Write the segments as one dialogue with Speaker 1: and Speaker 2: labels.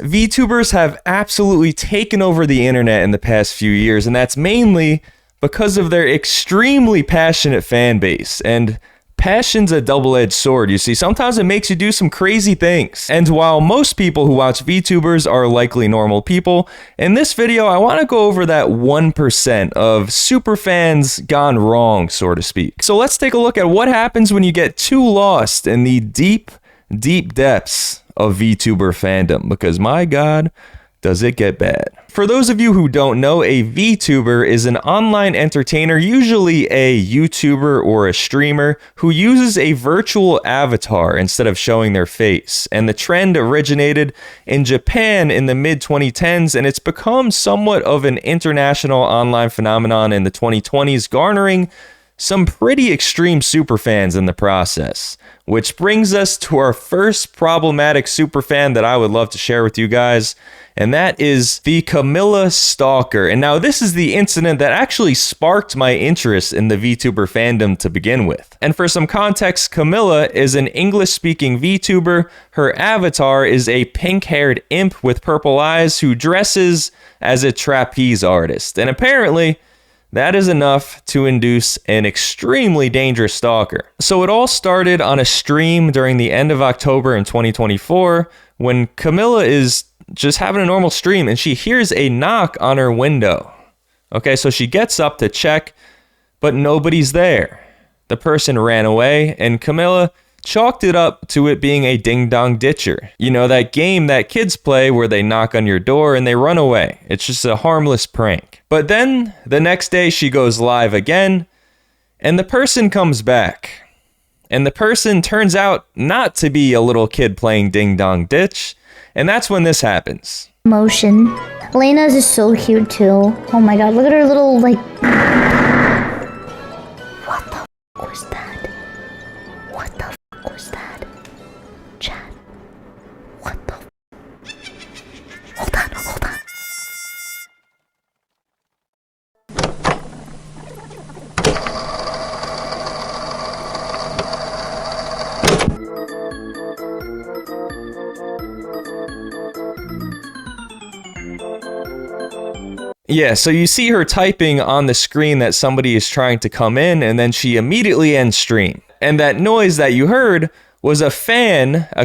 Speaker 1: VTubers have absolutely taken over the internet in the past few years, and that's mainly because of their extremely passionate fan base. And passion's a double-edged sword, you see. Sometimes it makes you do some crazy things. And while most people who watch VTubers are likely normal people, in this video I want to go over that 1% of superfans gone wrong, so to speak. So let's take a look at what happens when you get too lost in the deep depths of VTuber fandom, because my God, does it get bad. For those of you who don't know, a VTuber is an online entertainer, usually a YouTuber or a streamer, who uses a virtual avatar instead of showing their face. And the trend originated in Japan in the mid-2010s, and it's become somewhat of an international online phenomenon in the 2020s, garnering some pretty extreme superfans in the process. Which brings us to our first problematic superfan that I would love to share with you guys, and that is the Camila Stalker. And now this is the incident that actually sparked my interest in the VTuber fandom to begin with. And for some context, Camila is an English-speaking VTuber. Her avatar is a pink-haired imp with purple eyes who dresses as a trapeze artist. And apparently, that is enough to induce an extremely dangerous stalker. So it all started on a stream during the end of October in 2024 when Camila is just having a normal stream and she hears a knock on her window. Okay, so she gets up to check, but nobody's there. The person ran away, and Camila chalked it up to it being a ding-dong ditcher. You know, that game that kids play where they knock on your door and they run away. It's just a harmless prank. But then, the next day, she goes live again, and the person comes back. And the person turns out not to be a little kid playing ding-dong ditch, and that's when this happens.
Speaker 2: Motion. Elena's is so cute, too. Oh my god, look at her little, like... What the f*** was that? What the f*** was that? Chat. What the f***? Hold on.
Speaker 1: Yeah, so you see her typing on the screen that somebody is trying to come in, and then she immediately ends stream. And that noise that you heard was a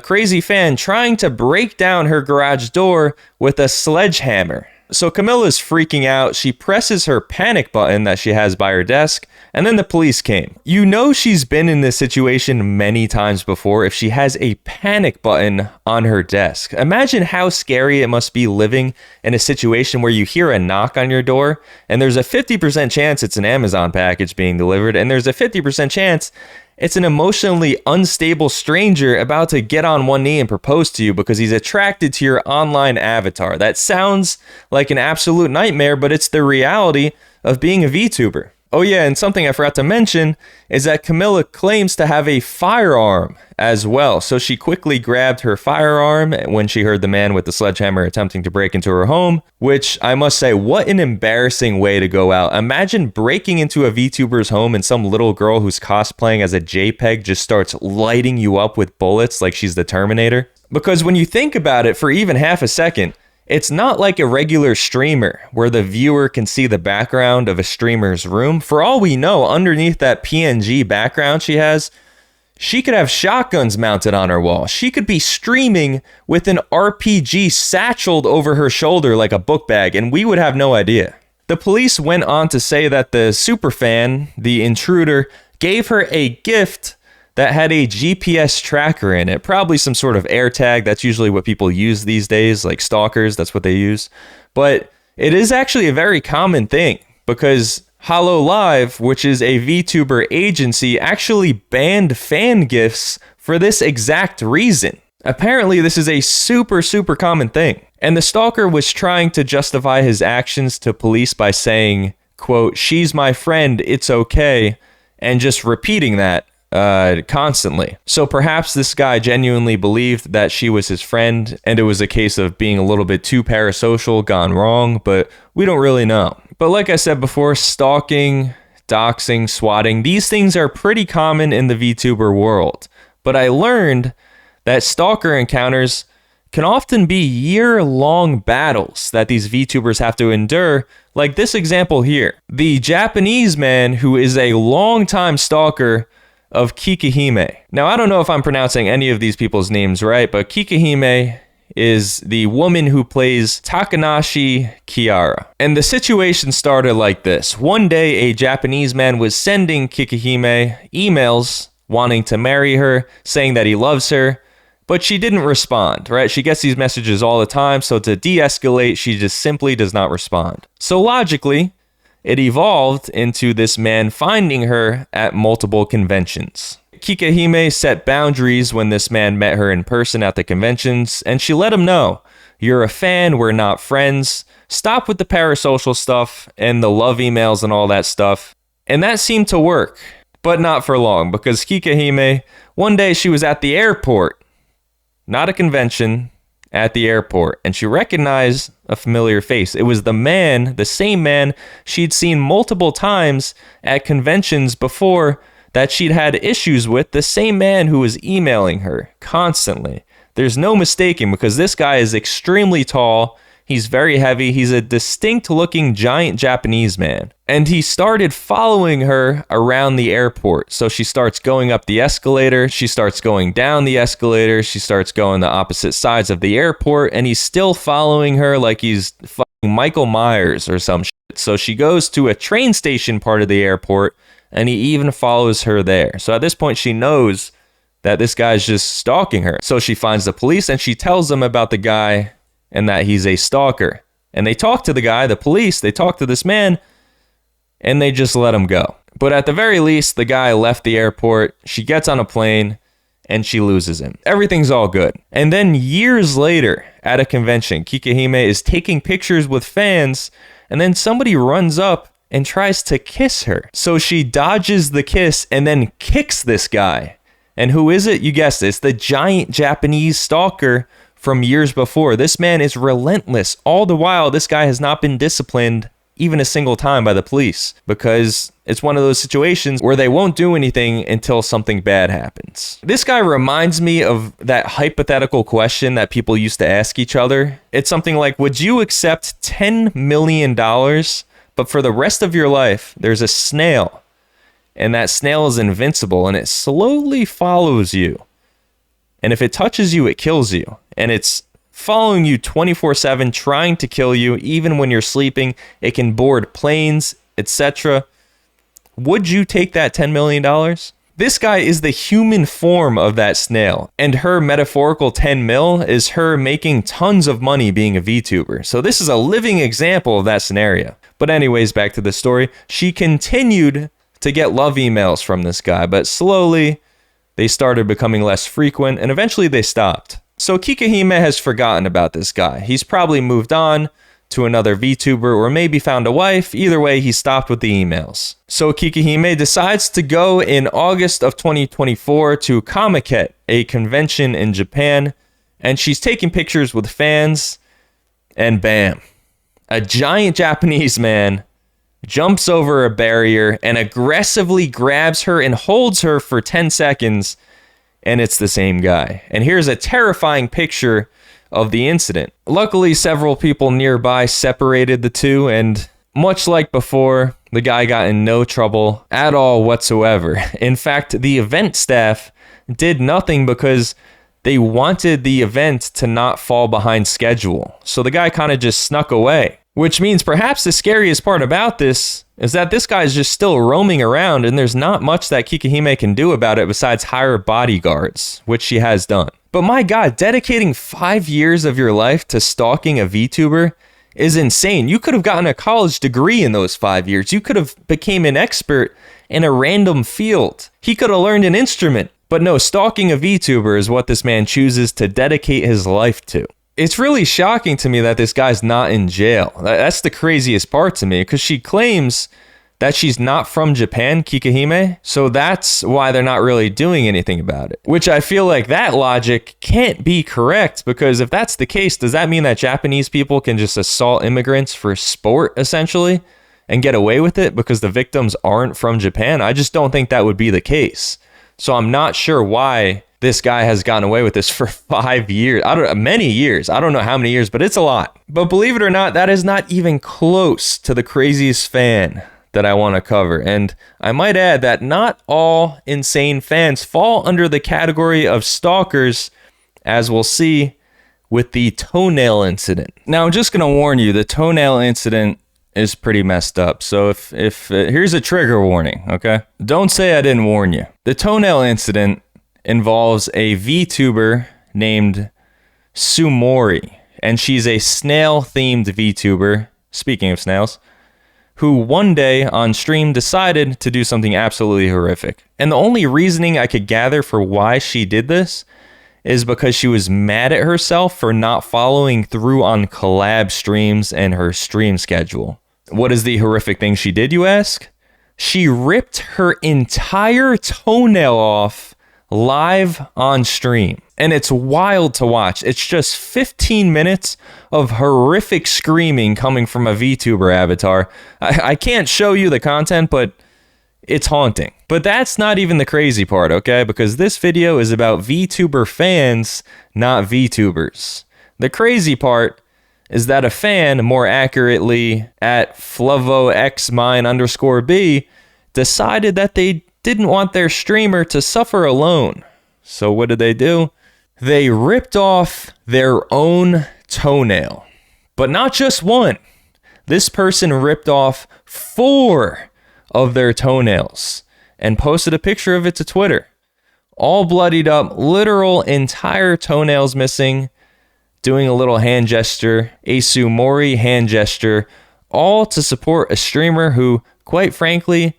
Speaker 1: crazy fan, trying to break down her garage door with a sledgehammer. So Camila's freaking out. She presses her panic button that she has by her desk, and then the police came. You know she's been in this situation many times before if she has a panic button on her desk. Imagine how scary it must be living in a situation where you hear a knock on your door, and there's a 50% chance it's an Amazon package being delivered, and there's a 50% chance it's an emotionally unstable stranger about to get on one knee and propose to you because he's attracted to your online avatar. That sounds like an absolute nightmare, but it's the reality of being a VTuber. Oh yeah, and something I forgot to mention is that Camila claims to have a firearm as well. So she quickly grabbed her firearm when she heard the man with the sledgehammer attempting to break into her home, which I must say, what an embarrassing way to go out. Imagine breaking into a VTuber's home and some little girl who's cosplaying as a JPEG just starts lighting you up with bullets like she's the Terminator. Because when you think about it for even half a second, it's not like a regular streamer where the viewer can see the background of a streamer's room. For all we know, underneath that PNG background she has, she could have shotguns mounted on her wall. She could be streaming with an RPG satcheled over her shoulder like a book bag, and we would have no idea. The police went on to say that the superfan, the intruder, gave her a gift that had a GPS tracker in it, probably some sort of AirTag. That's usually what people use these days, like stalkers, that's what they use. But it is actually a very common thing because Hollow Live, which is a VTuber agency, actually banned fan gifts for this exact reason. Apparently, this is a super common thing. And the stalker was trying to justify his actions to police by saying, quote, "She's my friend, it's okay," and just repeating that constantly. So perhaps this guy genuinely believed that she was his friend and it was a case of being a little bit too parasocial gone wrong, but we don't really know. But like I said before, stalking, doxing, swatting, these things are pretty common in the VTuber world. But I learned that stalker encounters can often be year-long battles that these VTubers have to endure, like this example here. The Japanese man who is a longtime stalker of Kikihime. Now, I don't know if I'm pronouncing any of these people's names right, but Kikihime is the woman who plays Takanashi Kiara. And the situation started like this. One day, a Japanese man was sending Kikihime emails wanting to marry her, saying that he loves her, but she didn't respond, right? She gets these messages all the time, so to de-escalate, she just simply does not respond. So logically, it evolved into this man finding her at multiple conventions. Kikihime set boundaries when this man met her in person at the conventions, and she let him know, "You're a fan, we're not friends. Stop with the parasocial stuff and the love emails and all that stuff." And that seemed to work, but not for long, because Kikihime, one day she was at the airport, not a convention, at the airport, and she recognized a familiar face. It was the man, the same man she'd seen multiple times at conventions before that she'd had issues with, the same man who was emailing her constantly. There's no mistaking, because this guy is extremely tall, he's very heavy, he's a distinct looking giant Japanese man. And he started following her around the airport. So she starts going up the escalator, she starts going down the escalator, she starts going the opposite sides of the airport, and he's still following her like he's fucking Michael Myers or some shit. So she goes to a train station part of the airport, and he even follows her there. So at this point, she knows that this guy's just stalking her. So she finds the police, and she tells them about the guy and that he's a stalker. And they talk to the guy, the police, they talk to this man, and they just let him go. But at the very least, the guy left the airport, she gets on a plane, and she loses him. Everything's all good. And then years later, at a convention, Kikihime is taking pictures with fans, and then somebody runs up and tries to kiss her. So she dodges the kiss and then kicks this guy. And who is it? You guessed it. It's the giant Japanese stalker from years before. This man is relentless. All the while, this guy has not been disciplined even a single time by the police, because it's one of those situations where they won't do anything until something bad happens. This guy reminds me of that hypothetical question that people used to ask each other. It's something like, would you accept $10 million, but for the rest of your life, there's a snail, and that snail is invincible, and it slowly follows you. And if it touches you, it kills you. And it's following you 24/7, trying to kill you, even when you're sleeping. It can board planes, etc. Would you take that $10 million? This guy is the human form of that snail, and her metaphorical 10 mil is her making tons of money being a VTuber. So this is a living example of that scenario. But anyways, back to the story. She continued to get love emails from this guy, but slowly they started becoming less frequent, and eventually they stopped. So Kikihime has forgotten about this guy. He's probably moved on to another VTuber or maybe found a wife. Either way, he stopped with the emails. So Kikihime decides to go in August of 2024 to Kamiket, a convention in Japan, and she's taking pictures with fans, and bam, a giant Japanese man jumps over a barrier and aggressively grabs her and holds her for 10 seconds, and it's the same guy. And here's a terrifying picture of the incident. Luckily, several people nearby separated the two, and much like before, the guy got in no trouble at all whatsoever. In fact, the event staff did nothing because they wanted the event to not fall behind schedule. So the guy kind of just snuck away. Which means perhaps the scariest part about this is that this guy is just still roaming around, and there's not much that Kikihime can do about it besides hire bodyguards, which she has done. But my God, dedicating 5 years of your life to stalking a VTuber is insane. You could have gotten a college degree in those 5 years. You could have became an expert in a random field. He could have learned an instrument. But no, stalking a VTuber is what this man chooses to dedicate his life to. It's really shocking to me that this guy's not in jail. That's the craziest part to me, because she claims that she's not from Japan, Kikihime, so that's why they're not really doing anything about it. Which I feel like that logic can't be correct, because if that's the case, does that mean that Japanese people can just assault immigrants for sport, essentially, and get away with it because the victims aren't from Japan? I just don't think that would be the case. So I'm not sure why this guy has gotten away with this for 5 years. Many years. I don't know how many years, but it's a lot. But believe it or not, that is not even close to the craziest fan that I want to cover. And I might add that not all insane fans fall under the category of stalkers, as we'll see with the toenail incident. Now, I'm just going to warn you, the toenail incident is pretty messed up. So if here's a trigger warning, okay? Don't say I didn't warn you. The toenail incident involves a VTuber named Sumori, and she's a snail-themed VTuber, speaking of snails, who one day on stream decided to do something absolutely horrific. And the only reasoning I could gather for why she did this is because she was mad at herself for not following through on collab streams and her stream schedule. What is the horrific thing she did, you ask? She ripped her entire toenail off live on stream. And it's wild to watch. It's just 15 minutes of horrific screaming coming from a VTuber avatar. I can't show you the content, but it's haunting. But that's not even the crazy part, okay? Because this video is about VTuber fans, not VTubers. The crazy part is that a fan, more accurately at FlavoXmine_B, decided that they didn't want their streamer to suffer alone. So what did they do? They ripped off their own toenail. But not just one. This person ripped off 4 of their toenails and posted a picture of it to Twitter. All bloodied up, literal entire toenails missing, doing a little hand gesture, a Sumori hand gesture, all to support a streamer who, quite frankly,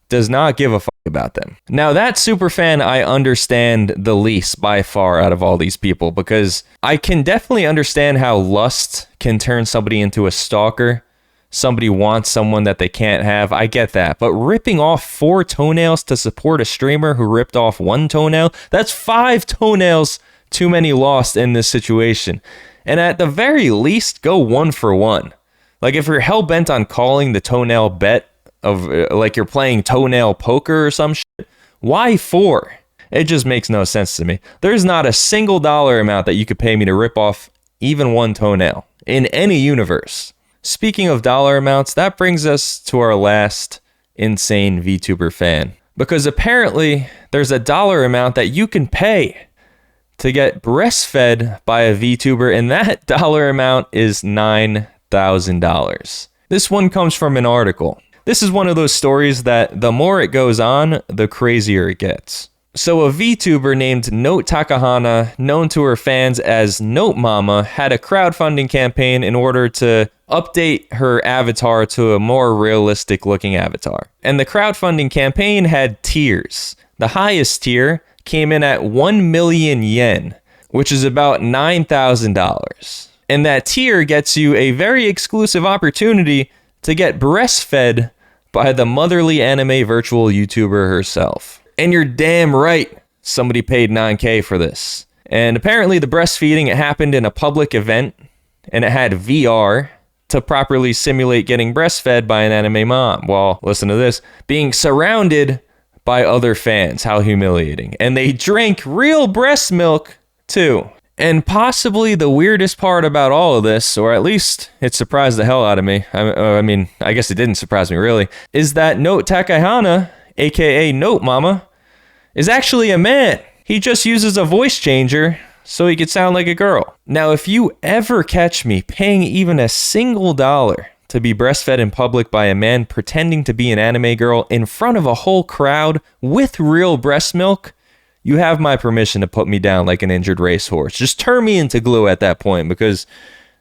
Speaker 1: does not give a fuck about them. Now, that superfan I understand the least by far out of all these people, because I can definitely understand how lust can turn somebody into a stalker. Somebody wants someone that they can't have. I get that. But ripping off 4 toenails to support a streamer who ripped off 1 toenail, that's 5 toenails too many lost in this situation. And at the very least, go 1 for 1. Like, if you're hell-bent on calling the toenail bet of like you're playing toenail poker or some shit, why 4? It just makes no sense to me. There's not a single dollar amount that you could pay me to rip off even 1 toenail in any universe. Speaking of dollar amounts, that brings us to our last insane VTuber fan. Because apparently there's a dollar amount that you can pay to get breastfed by a VTuber, and that dollar amount is $9,000. This one comes from an article. This is one of those stories that the more it goes on, the crazier it gets. So a VTuber named Note Takahana, known to her fans as Note Mama, had a crowdfunding campaign in order to update her avatar to a more realistic looking avatar. And the crowdfunding campaign had tiers. The highest tier came in at 1 million yen, which is about $9,000. And that tier gets you a very exclusive opportunity to get breastfed by the motherly anime virtual YouTuber herself. And you're damn right, somebody paid $9K for this. And apparently the breastfeeding, it happened in a public event, and it had VR to properly simulate getting breastfed by an anime mom while, listen to this, being surrounded by other fans. How humiliating. And they drank real breast milk too. And possibly the weirdest part about all of this, or at least it surprised the hell out of me, I mean, I guess it didn't surprise me really, is that Note Takahana, aka Note Mama, is actually a man. He just uses a voice changer so he could sound like a girl. Now, if you ever catch me paying even a single dollar to be breastfed in public by a man pretending to be an anime girl in front of a whole crowd with real breast milk, you have my permission to put me down like an injured racehorse. Just turn me into glue at that point, because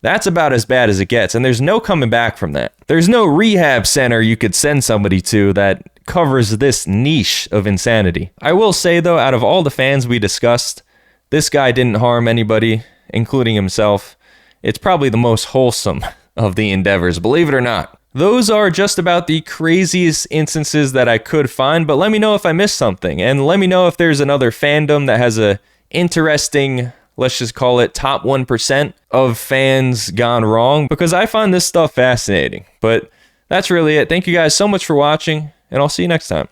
Speaker 1: that's about as bad as it gets, and there's no coming back from that. There's no rehab center you could send somebody to that covers this niche of insanity. I will say, though, out of all the fans we discussed, this guy didn't harm anybody, including himself. It's probably the most wholesome of the endeavors, believe it or not. Those are just about the craziest instances that I could find, but let me know if I missed something, and let me know if there's another fandom that has a interesting, let's just call it top 1% of fans gone wrong, because I find this stuff fascinating. But that's really it. Thank you guys so much for watching, and I'll see you next time.